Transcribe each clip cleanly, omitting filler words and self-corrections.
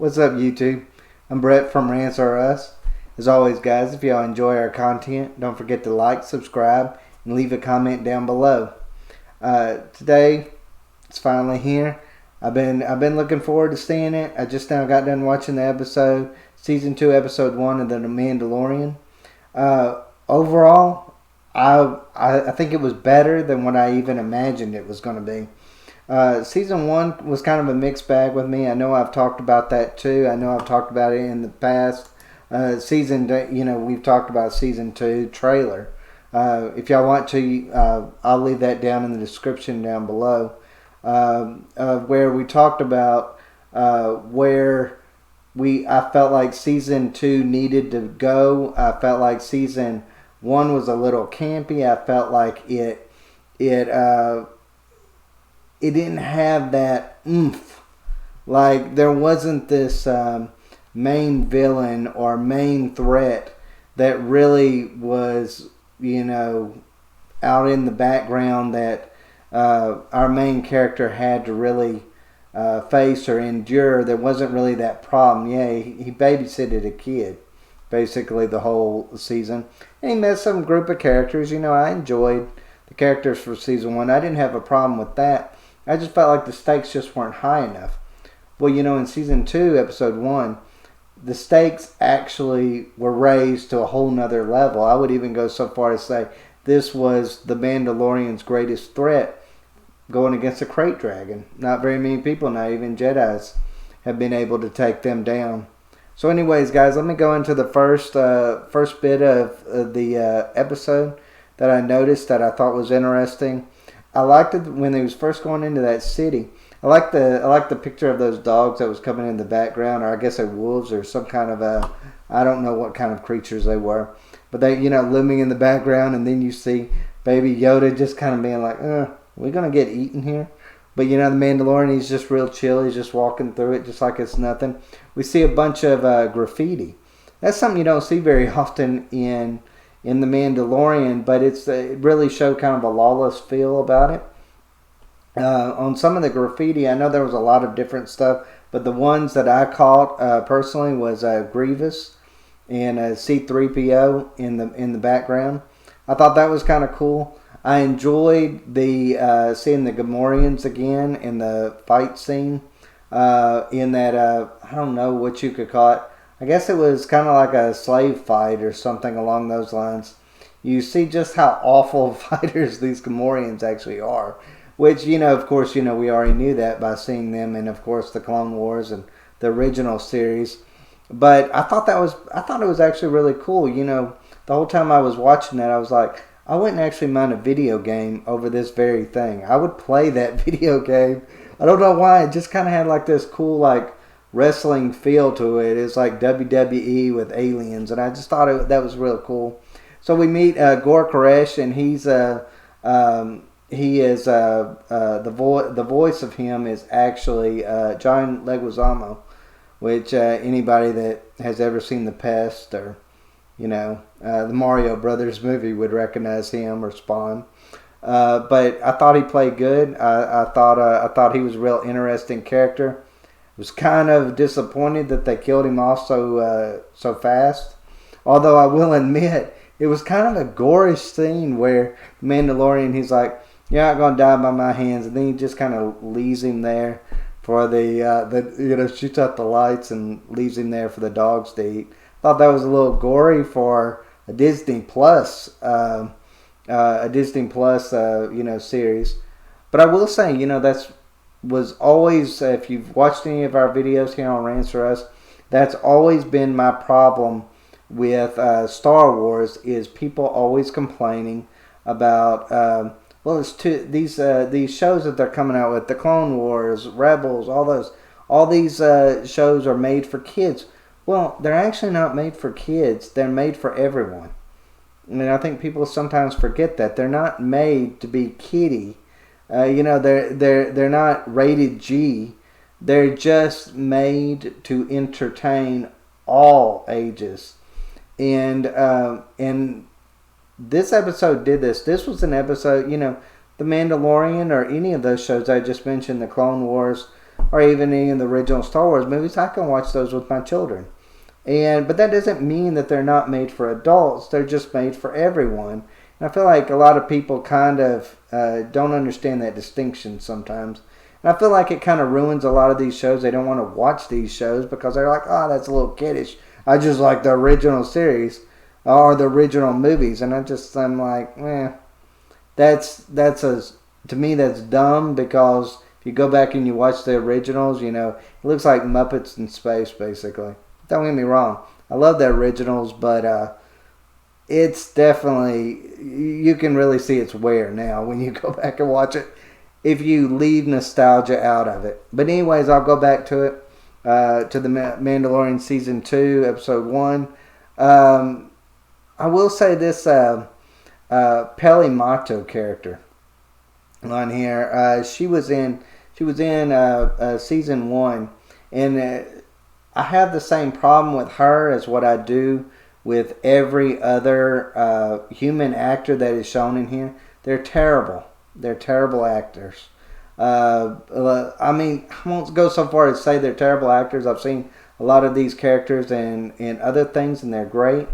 What's up, YouTube? I'm Brett from Rants or Us. As always, guys, if y'all enjoy our content, don't forget to like, subscribe, and leave a comment down below. Today, it's finally here. I've been looking forward to seeing it. I just now got done watching the episode, Season 2, Episode 1 of The Mandalorian. Overall, I think it was better than what I even imagined it was going to be. Season 1 was kind of a mixed bag with me. I know I've talked about that too. I know I've talked about it in the past. We've talked about Season 2 trailer. If y'all want to, I'll leave that down in the description down below. Where we talked about I felt like Season 2 needed to go. I felt like Season 1 was a little campy. I felt like it didn't have that oomph. Like, there wasn't this main villain or main threat that really was, out in the background that our main character had to really face or endure. There wasn't really that problem. Yeah, he babysitted a kid basically the whole season. And he met some group of characters. I enjoyed the characters for Season 1. I didn't have a problem with that. I just felt like the stakes just weren't high enough. Well, in Season 2, Episode 1, the stakes actually were raised to a whole nother level. I would even go so far as to say this was the Mandalorian's greatest threat, going against a crate dragon. Not very many people, not even Jedis, have been able to take them down. So anyways, guys, let me go into the first bit of the episode that I noticed that I thought was interesting. I liked it when he was first going into that city. I like the picture of those dogs that was coming in the background, or I guess they're wolves or some kind of I don't know what kind of creatures they were, but they looming in the background, and then you see Baby Yoda just kind of being like, we're gonna get eaten here. But the Mandalorian, he's just real chill. He's just walking through it just like it's nothing. We see a bunch of graffiti. That's something you don't see very often in The Mandalorian, but it really showed kind of a lawless feel about it. On some of the graffiti, I know there was a lot of different stuff, but the ones that I caught personally was Grievous and C-3PO in the background. I thought that was kind of cool. I enjoyed the seeing the Gamorreans again in the fight scene. In that I don't know what you could call it. I guess it was kind of like a slave fight or something along those lines. You see just how awful fighters these Gamorreans actually are. Which, of course, we already knew that by seeing them in, of course, the Clone Wars and the original series. But I thought it was actually really cool. The whole time I was watching that, I was like, I wouldn't actually mind a video game over this very thing. I would play that video game. I don't know why. It just kind of had like this cool, like, wrestling feel to it. It's like WWE with aliens, and I just thought that was real cool. So we meet Gore Koresh, and he's the voice of him is actually John Leguizamo, which anybody that has ever seen The Pest or the Mario Brothers movie would recognize him, or Spawn. But I thought he played good. I thought he was a real interesting character. Was kind of disappointed that they killed him off so fast. Although I will admit, it was kind of a gorish scene where Mandalorian, he's like, "You're not gonna die by my hands," and then he just kind of leaves him there for the shoots out the lights and leaves him there for the dogs to eat. Thought that was a little gory for a Disney Plus, series. But I will say, that's was always, if you've watched any of our videos here on Rants or Us, that's always been my problem with Star Wars, is people always complaining about these shows that they're coming out with, the Clone Wars, Rebels, all these shows are made for kids. Well, they're actually not made for kids. They're made for everyone. And I think people sometimes forget that they're not made to be kiddie. They're not rated G. They're just made to entertain all ages. And this episode did this. This was an episode, The Mandalorian or any of those shows I just mentioned, the Clone Wars, or even any of the original Star Wars movies, I can watch those with my children. But that doesn't mean that they're not made for adults. They're just made for everyone. And I feel like a lot of people kind of don't understand that distinction sometimes. And I feel like it kind of ruins a lot of these shows. They don't want to watch these shows because they're like, oh, that's a little kiddish. I just like the original series or the original movies. And I'm like, to me that's dumb, because if you go back and you watch the originals, it looks like Muppets in space, basically. Don't get me wrong. I love the originals, but it's definitely, you can really see its wear now when you go back and watch it, if you leave nostalgia out of it. But anyways, I'll go back to it, to the Mandalorian Season 2, Episode 1. I will say this, Peli Motto character on here, she was in Season 1, and I have the same problem with her as what I do with every other human actor that is shown in here. They're terrible. They're terrible actors. I won't go so far as to say they're terrible actors. I've seen a lot of these characters in other things, and they're great.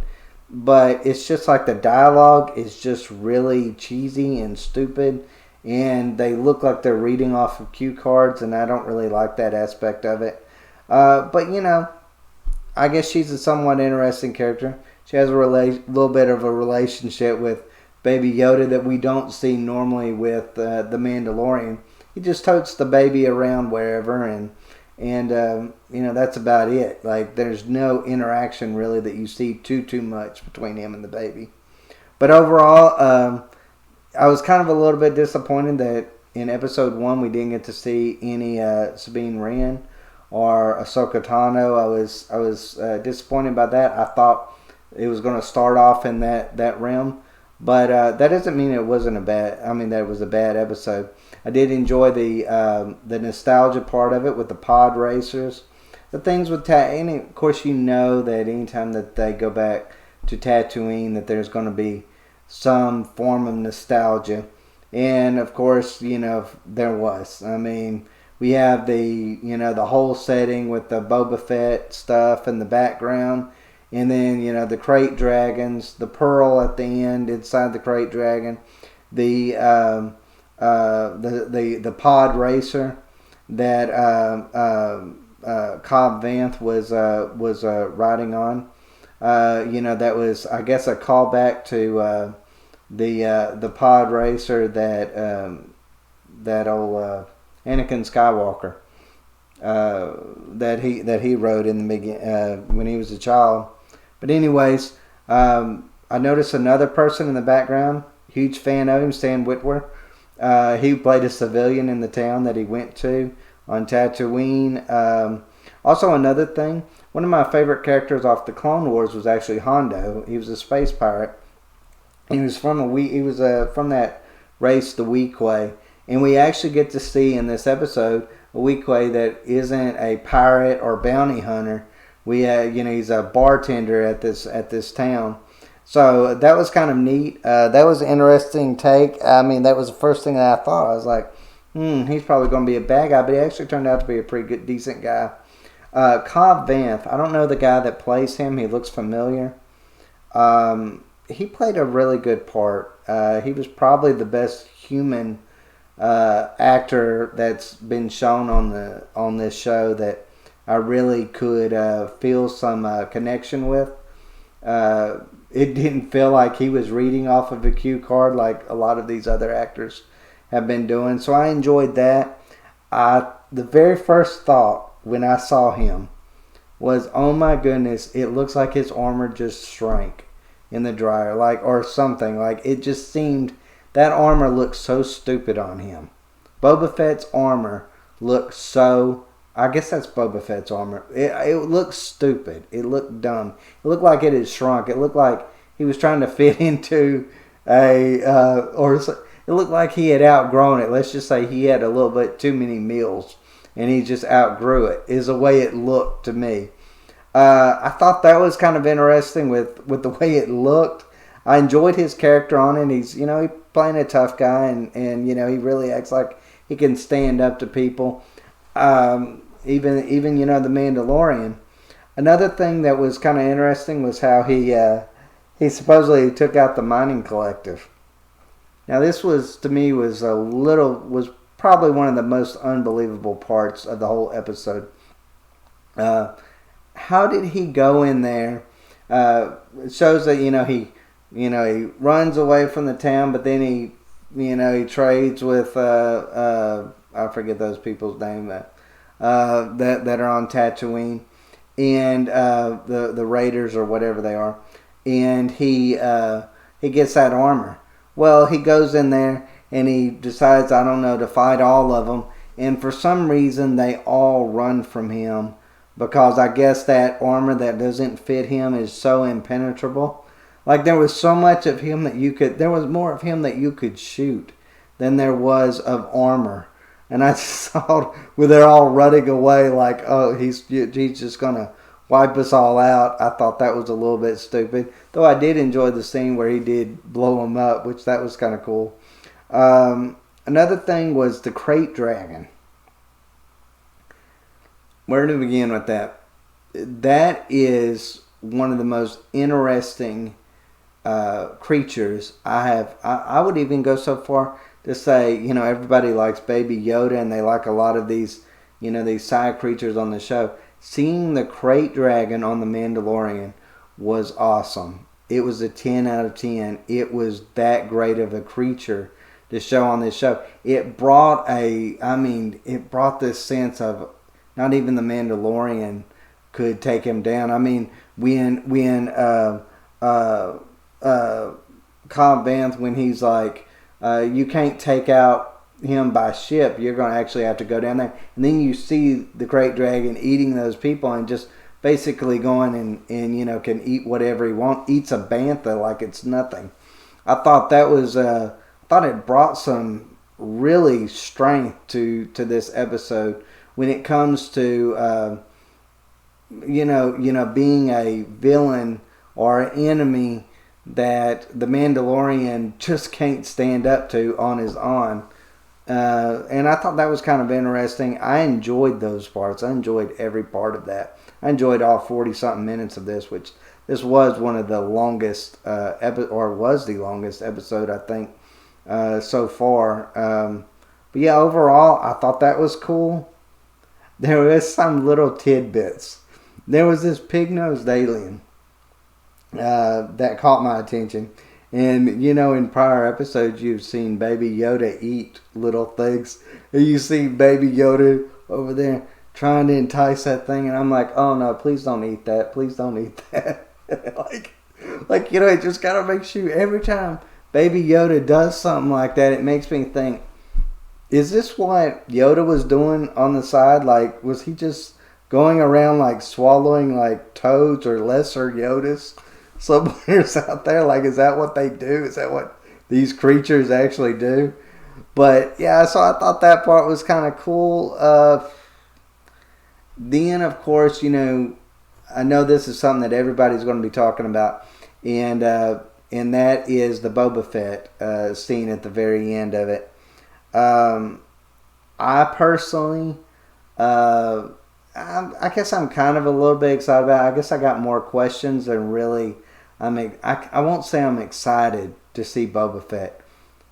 But it's just like the dialogue is just really cheesy and stupid, and they look like they're reading off of cue cards, and I don't really like that aspect of it. But I guess she's a somewhat interesting character. She has a little bit of a relationship with Baby Yoda that we don't see normally with the Mandalorian. He just totes the baby around wherever, and that's about it. Like, there's no interaction really that you see too much between him and the baby. But overall, I was kind of a little bit disappointed that in Episode 1 we didn't get to see any Sabine Wren or Ahsoka Tano. I was disappointed by that. I thought it was going to start off in that realm, but that doesn't mean it wasn't that it was a bad episode. I did enjoy the nostalgia part of it with the pod racers, the things with and of course that anytime that they go back to Tatooine, that there's going to be some form of nostalgia, and of course there was. We have the whole setting with the Boba Fett stuff in the background, and then the crate dragons, the pearl at the end inside the crate dragon, the pod racer that Cobb Vanth was riding on. That was, I guess, a callback to the pod racer that old Anakin Skywalker that he rode in the when he was a child. But anyways, I noticed another person in the background. Huge fan of him, Stan Witwer. He played a civilian in the town that he went to on Tatooine. Also, another thing, one of my favorite characters off the Clone Wars was actually Hondo. He was a space pirate. He was from from that race, the Weequay. And we actually get to see in this episode a Weequay that isn't a pirate or bounty hunter. He's a bartender at this town. So that was kind of neat. That was an interesting take. That was the first thing that I thought. I was like, he's probably going to be a bad guy, but he actually turned out to be a pretty good, decent guy. Cobb Vanth, I don't know the guy that plays him. He looks familiar. He played a really good part. He was probably the best human actor that's been shown on this show that I really could feel some connection with. It didn't feel like he was reading off of a cue card like a lot of these other actors have been doing. So I enjoyed that. The very first thought when I saw him was, oh my goodness, it looks like his armor just shrank in the dryer, or something. Like, it just seemed, that armor looked so stupid on him. Boba Fett's armor looked so, I guess that's Boba Fett's armor. It looked stupid. It looked dumb. It looked like it had shrunk. It looked like he was trying to fit into it looked like he had outgrown it. Let's just say he had a little bit too many meals and he just outgrew it, is the way it looked to me. I thought that was kind of interesting with the way it looked. I enjoyed his character on it. He's, he's playing a tough guy, and he really acts like he can stand up to people. Even the Mandalorian. Another thing that was kind of interesting was how he supposedly took out the mining collective. Now this was to me was probably one of the most unbelievable parts of the whole episode. How did he go in there? It shows that he runs away from the town, but then he trades with I forget those people's name that are on Tatooine, and the Raiders or whatever they are, and he gets that armor. Well, he goes in there and he decides, I don't know, to fight all of them, and for some reason they all run from him because I guess that armor that doesn't fit him is so impenetrable. Like there was so much of him there was more of him that you could shoot than there was of armor. And I saw where they're all running away like, oh, he's just going to wipe us all out. I thought that was a little bit stupid. Though I did enjoy the scene where he did blow him up, which that was kind of cool. Another thing was the crate dragon. Where to begin with that? That is one of the most interesting creatures I have. I would even go so far to say, everybody likes Baby Yoda and they like a lot of these, these side creatures on the show. Seeing the crate dragon on The Mandalorian was awesome. It was a 10 out of 10. It was that great of a creature to show on this show. It brought this sense of not even the Mandalorian could take him down. I mean, when Cobb Vanth, when he's like, you can't take out him by ship, you're going to actually have to go down there. And then you see the great dragon eating those people and just basically going and can eat whatever he wants. Eats a bantha like it's nothing. I thought that was, thought it brought some really strength to this episode when it comes to, being a villain or an enemy that the Mandalorian just can't stand up to on his own. And I thought that was kind of interesting. I enjoyed those parts. I enjoyed every part of that. I enjoyed all 40-something minutes of this, which this was one of the longest, was the longest episode, I think, so far. But yeah, overall, I thought that was cool. There was some little tidbits. There was this pig-nosed alien that caught my attention. And, in prior episodes, you've seen Baby Yoda eat little things. And you see Baby Yoda over there trying to entice that thing. And I'm like, oh, no, please don't eat that. Please don't eat that. It just kind of makes you, every time Baby Yoda does something like that, it makes me think, is this what Yoda was doing on the side? Like, was he just going around, like, swallowing, like, toads or lesser Yodas somewheres out there? Like, is that what they do? Is that what these creatures actually do? But, yeah, so I thought that part was kind of cool. Then, of course, I know this is something that everybody's going to be talking about. And that is the Boba Fett scene at the very end of it. I personally, I guess I'm kind of a little bit excited about it. I guess I got more questions than really. I won't say I'm excited to see Boba Fett.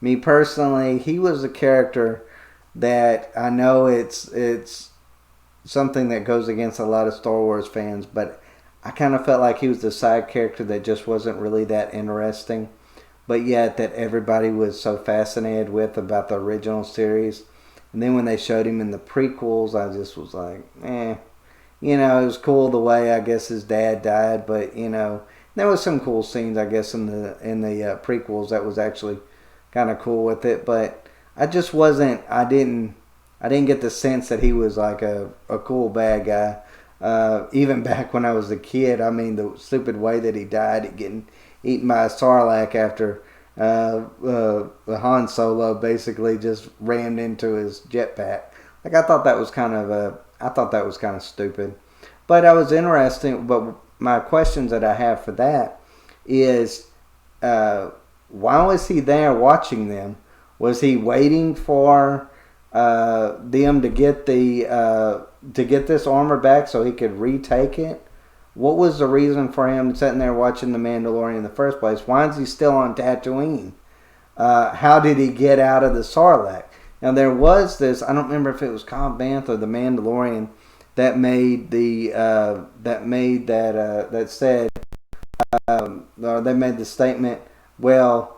Me personally, he was a character that I know it's something that goes against a lot of Star Wars fans, but I kind of felt like he was the side character that just wasn't really that interesting, but yet that everybody was so fascinated with about the original series. And then when they showed him in the prequels, I just was like, eh. It was cool the way, I guess, his dad died, but, there was some cool scenes, I guess, in the prequels that was actually kind of cool with it. But I just wasn't, I didn't get the sense that he was like a cool bad guy. Even back when I was a kid, I mean, the stupid way that he died, getting eaten by a Sarlacc after Han Solo basically just rammed into his jetpack. Like, I thought that was kind of stupid. But I was interested. But my questions that I have for that is, why was he there watching them? Was he waiting for them to get this armor back so he could retake it. What was the reason for him sitting there watching The Mandalorian in the first place? Why is he still on Tatooine? How did he get out of the Sarlacc? Now there was this, I don't remember if it was Cobb Vanth or The Mandalorian that made that said, or they made the statement, well,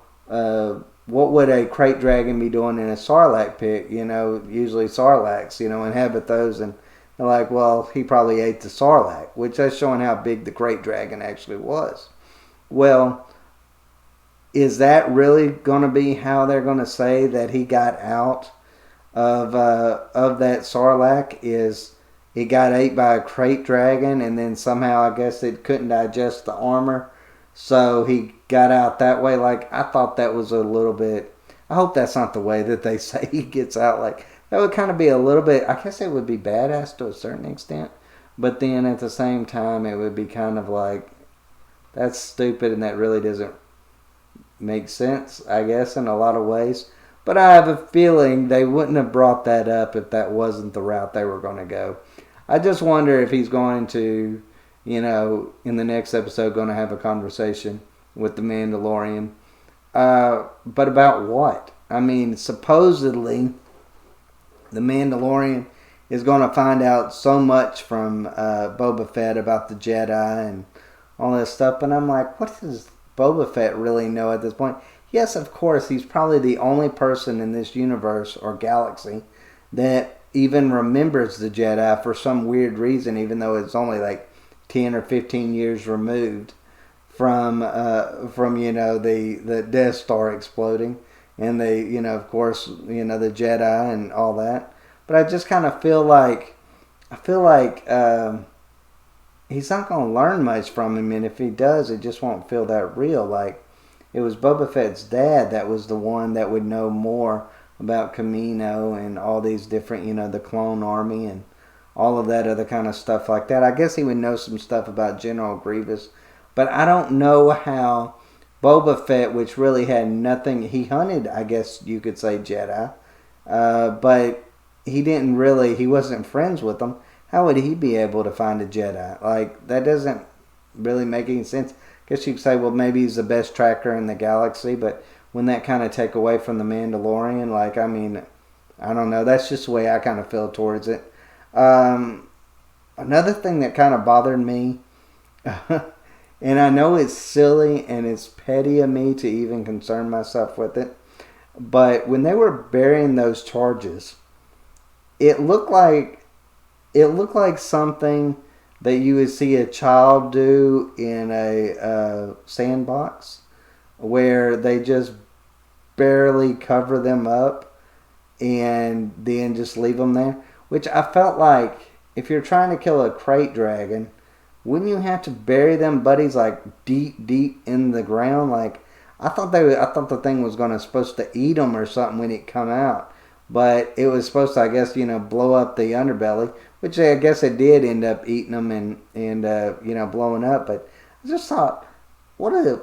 what would a crate dragon be doing in a Sarlacc pit? Usually Sarlaccs, inhabit those, and they're like, well, he probably ate the Sarlacc, which that's showing how big the crate dragon actually was. Well, is that really going to be how they're going to say that he got out of that Sarlacc? Is he got ate by a crate dragon, and then somehow I guess it couldn't digest the armor, so he got out that way? Like, I thought that was a little bit, I hope that's not the way that they say he gets out. Like, that would kind of be a little bit, I guess it would be badass to a certain extent, but then at the same time it would be kind of like, that's stupid and that really doesn't make sense, I guess, in a lot of ways. But I have a feeling they wouldn't have brought that up if that wasn't the route they were going to go. I just wonder if he's going to, in the next episode, going to have a conversation with the Mandalorian. But about what? I mean, supposedly the Mandalorian is going to find out so much from Boba Fett about the Jedi and all this stuff. But I'm like, what does Boba Fett really know at this point? Yes, of course, he's probably the only person in this universe or galaxy that even remembers the Jedi for some weird reason, even though it's only like 10 or 15 years removed from the Death Star exploding. And of course, the Jedi and all that. But I just kind of feel like he's not going to learn much from him. And if he does, it just won't feel that real. Like, it was Boba Fett's dad that was the one that would know more about Camino and all these different, the clone army and all of that other kind of stuff like that. I guess he would know some stuff about General Grievous. But I don't know how Boba Fett, which really had nothing, he hunted, I guess you could say, Jedi, but he wasn't friends with them. How would he be able to find a Jedi? Like, that doesn't really make any sense. I guess you could say, well, maybe he's the best tracker in the galaxy, but wouldn't that kind of take away from the Mandalorian? Like, I mean, I don't know. That's just the way I kind of feel towards it. Another thing that kind of bothered me, and I know it's silly and it's petty of me to even concern myself with it, but when they were burying those charges, it looked like something that you would see a child do in a sandbox, where they just barely cover them up and then just leave them there. Which I felt like, if you're trying to kill a crate dragon, wouldn't you have to bury them buddies like deep in the ground? Like, I thought the thing was supposed to eat them or something when it come out, but it was supposed to, I guess, blow up the underbelly, which I guess it did end up eating them and blowing up. But I just thought, what a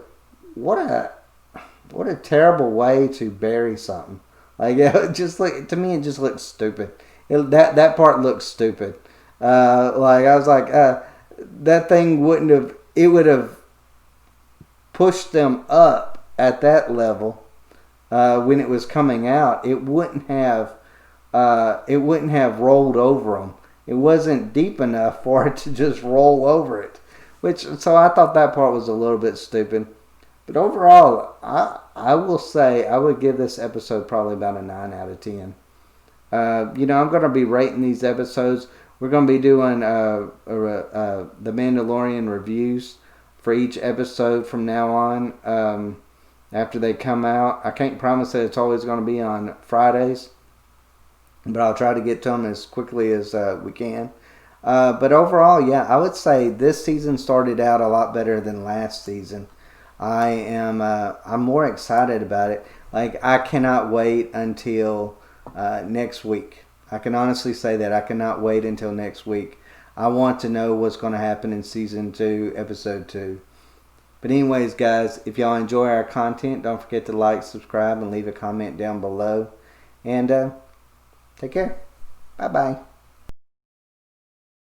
terrible way to bury something. Like, to me, it just looks stupid. That part looks stupid. Like, I was like, that thing it would have pushed them up at that level when it was coming out. It wouldn't have rolled over them. It wasn't deep enough for it to just roll over it. So I thought that part was a little bit stupid. But overall, I will say I would give this episode probably about a 9 out of 10. I'm going to be rating these episodes. We're going to be doing the Mandalorian reviews for each episode from now on after they come out. I can't promise that it's always going to be on Fridays, but I'll try to get to them as quickly as we can. But overall, yeah, I would say this season started out a lot better than last season. I'm more excited about it. Like, I cannot wait until next week. I can honestly say that I cannot wait until next week. I want to know what's going to happen in Season 2, Episode 2. But anyways, guys, if y'all enjoy our content, don't forget to like, subscribe, and leave a comment down below. And take Take care. Bye-bye.